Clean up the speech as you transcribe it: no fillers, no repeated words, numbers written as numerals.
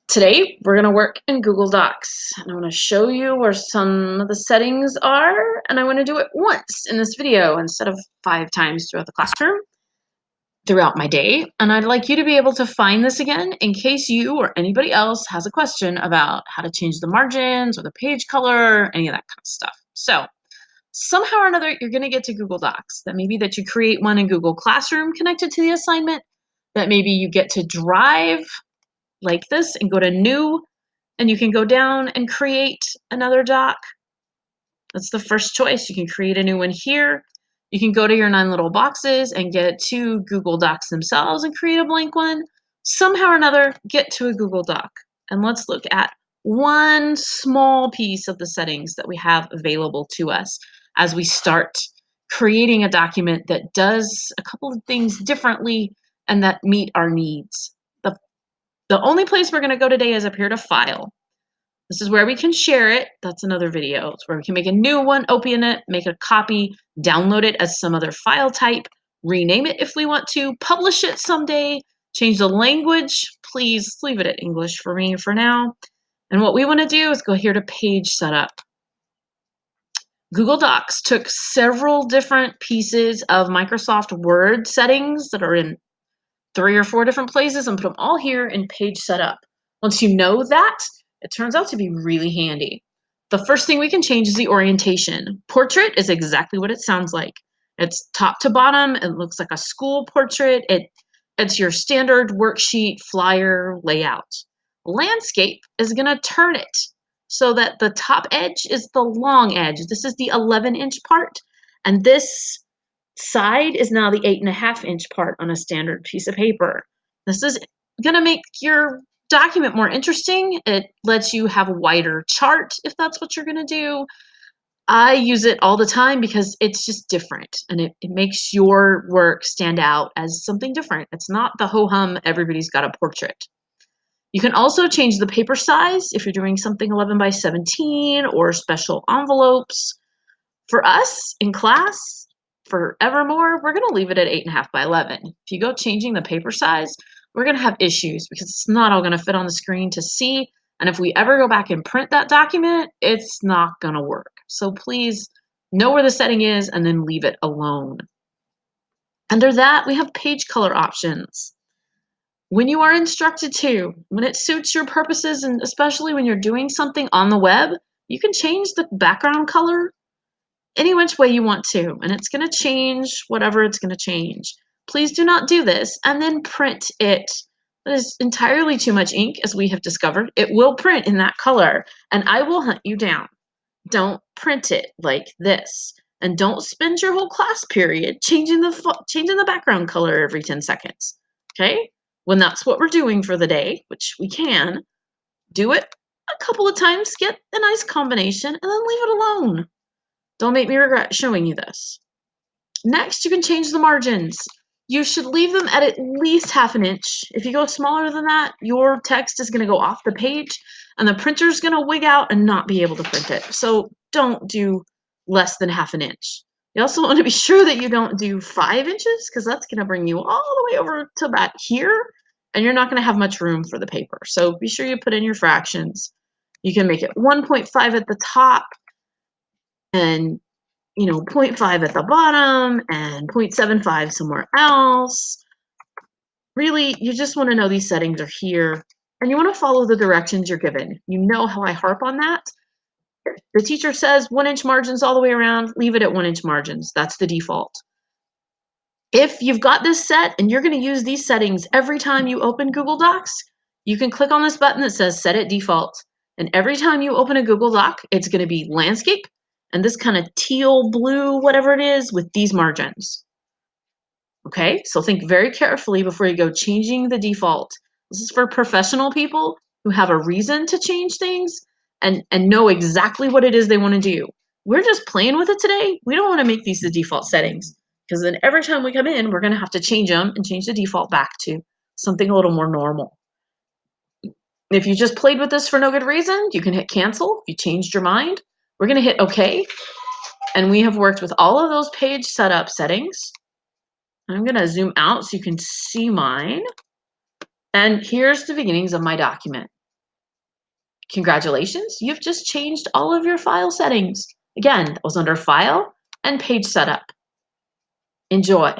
Today, we're going to work in Google Docs, and I want to show you where some of the settings are, and I want to do it once in this video instead of 5 times throughout the classroom, throughout my day. And I'd like you to be able to find this again in case you or anybody else has a question about how to change the margins or the page color, any of that kind of stuff. So somehow or another, you're going to get to Google Docs. That maybe that you create one in Google Classroom connected to the assignment, that maybe you get to Drive like this and go to New, and you can go down and create another doc. That's the first choice. You can create a new one here. You can go to your 9 little boxes and get to Google Docs themselves and create a blank one. Somehow or another, get to a Google Doc. And let's look at one small piece of the settings that we have available to us as we start creating a document that does a couple of things differently and that meet our needs. The only place we're going to go today is up here to File. This is where we can share it. That's another video. It's where we can make a new one, open it, make a copy, download it as some other file type, rename it if we want to, publish it someday, change the language. Please leave it at English for me for now. And what we want to do is go here to Page Setup. Google Docs took several different pieces of Microsoft Word settings that are in 3 or 4 different places and put them all here in Page Setup. Once you know that, it turns out to be really handy. The first thing we can change is the orientation. Portrait is exactly what it sounds like. It's top to bottom. It looks like a school portrait. It's your standard worksheet flyer layout. Landscape is going to turn it so that the top edge is the long edge. This is the 11-inch part, and this side is now the 8.5-inch part on a standard piece of paper. This is going to make your document more interesting. It lets you have a wider chart if that's what you're going to do. I use it all the time because it's just different, and it makes your work stand out as something different. It's not the ho-hum, everybody's got a portrait. You can also change the paper size if you're doing something 11 by 17 or special envelopes. For us in class, forevermore, we're going to leave it at 8.5 by 11. If you go changing the paper size, we're going to have issues because it's not all going to fit on the screen to see. And if we ever go back and print that document, it's not going to work. So please know where the setting is and then leave it alone. Under that, we have page color options. When you are instructed to, when it suits your purposes, and especially when you're doing something on the web, you can change the background color any which way you want to, and it's going to change whatever it's going to change. Please do not do this and then print it. That is entirely too much ink, as we have discovered. It will print in that color, and I will hunt you down. Don't print it like this, and don't spend your whole class period changing the background color every 10 seconds. Okay? When that's what we're doing for the day, which we can, do it a couple of times, get a nice combination, and then leave it alone. Don't make me regret showing you this. Next, you can change the margins. You should leave them at least 1/2 inch. If you go smaller than that, your text is going to go off the page and the printer's going to wig out and not be able to print it. So don't do less than 1/2 inch. You also want to be sure that you don't do 5 inches because that's going to bring you all the way over to about here, and you're not going to have much room for the paper. So be sure you put in your fractions. You can make it 1.5 at the top and 0.5 at the bottom and 0.75 somewhere else. Really, you just want to know these settings are here, and you want to follow the directions you're given. You know how I harp on that. If the teacher says 1-inch margins all the way around, leave it at 1-inch margins. That's the default. If you've got this set and you're going to use these settings every time you open Google Docs, you can click on this button that says Set at Default. And every time you open a Google Doc, it's going to be landscape and this kind of teal blue, whatever it is, with these margins. Okay, so think very carefully before you go changing the default. This is for professional people who have a reason to change things and know exactly what it is they want to do. We're just playing with it today. We don't want to make these the default settings because then every time we come in, we're going to have to change them and change the default back to something a little more normal. If you just played with this for no good reason, you can hit cancel. If you changed your mind, we're going to hit OK. And we have worked with all of those page setup settings. I'm going to zoom out so you can see mine. And here's the beginnings of my document. Congratulations, you've just changed all of your file settings. Again, that was under File and Page Setup. Enjoy.